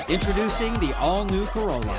Introducing the all-new Corolla.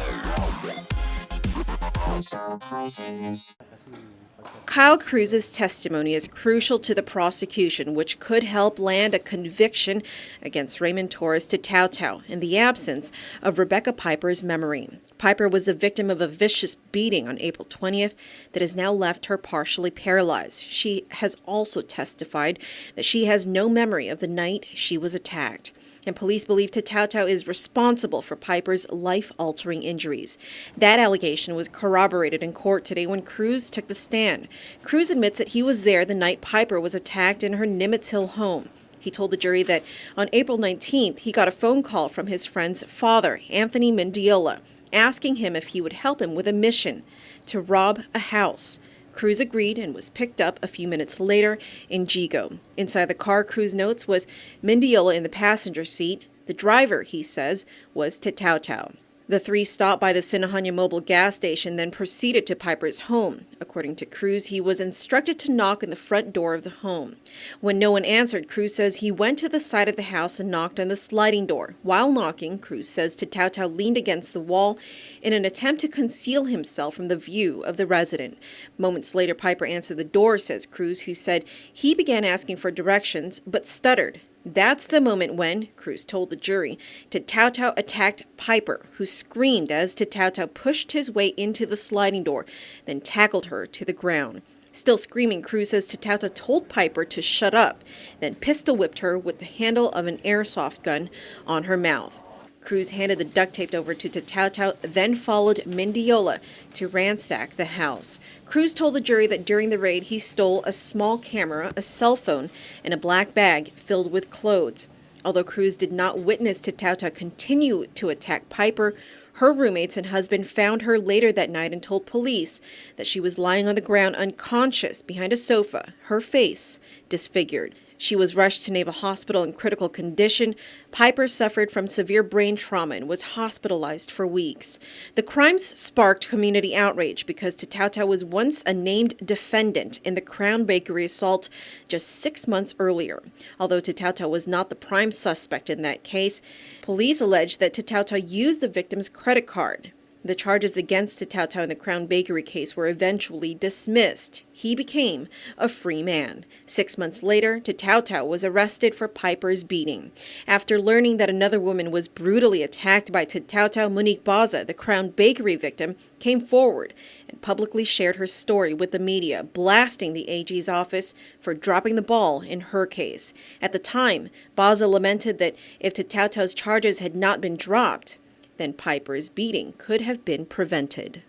Kyle Cruz's testimony is crucial to the prosecution, which could help land a conviction against Raymond Torres Tatautau in the absence of Rebecca Piper's memory. Piper was the victim of a vicious beating on April 20th that has now left her partially paralyzed. She has also testified that she has no memory of the night she was attacked. And police believe Tatautau is responsible for Piper's life-altering injuries. That allegation was corroborated in court today when Cruz took the stand. Cruz admits that he was there the night Piper was attacked in her Nimitz Hill home. He told the jury that on April 19th, he got a phone call from his friend's father, Anthony Mendiola, asking him if he would help him with a mission to rob a house. Cruz agreed and was picked up a few minutes later in Jigo. Inside the car, Cruz notes, was Mendiola in the passenger seat. The driver, he says, was Tatautau. The three stopped by the Sinahanya Mobile gas station, then proceeded to Piper's home. According to Cruz, he was instructed to knock on the front door of the home. When no one answered, Cruz says he went to the side of the house and knocked on the sliding door. While knocking, Cruz says Tatautau leaned against the wall in an attempt to conceal himself from the view of the resident. Moments later, Piper answered the door, says Cruz, who said he began asking for directions but stuttered. That's the moment when, Cruz told the jury, Tatautau attacked Piper, who screamed as Tatautau pushed his way into the sliding door, then tackled her to the ground. Still screaming, Cruz says Tatautau told Piper to shut up, then pistol whipped her with the handle of an airsoft gun on her mouth. Cruz handed the duct tape over to Tatautau, then followed Mendiola to ransack the house. Cruz told the jury that during the raid he stole a small camera, a cell phone, and a black bag filled with clothes. Although Cruz did not witness Tatautau continue to attack Piper, her roommates and husband found her later that night and told police that she was lying on the ground unconscious behind a sofa, her face disfigured. She was rushed to Naval Hospital in critical condition. Piper suffered from severe brain trauma and was hospitalized for weeks. The crimes sparked community outrage because Tatautau was once a named defendant in the Crown Bakery assault just 6 months earlier. Although Tatautau was not the prime suspect in that case, police alleged that Tatautau used the victim's credit card. The charges against Tatautau in the Crown Bakery case were eventually dismissed. He became a free man. 6 months later, Tatautau was arrested for Piper's beating. After learning that another woman was brutally attacked by Tatautau, Monique Baza, the Crown Bakery victim, came forward and publicly shared her story with the media, blasting the AG's office for dropping the ball in her case. At the time, Baza lamented that if Tatautau's charges had not been dropped, then Piper's beating could have been prevented.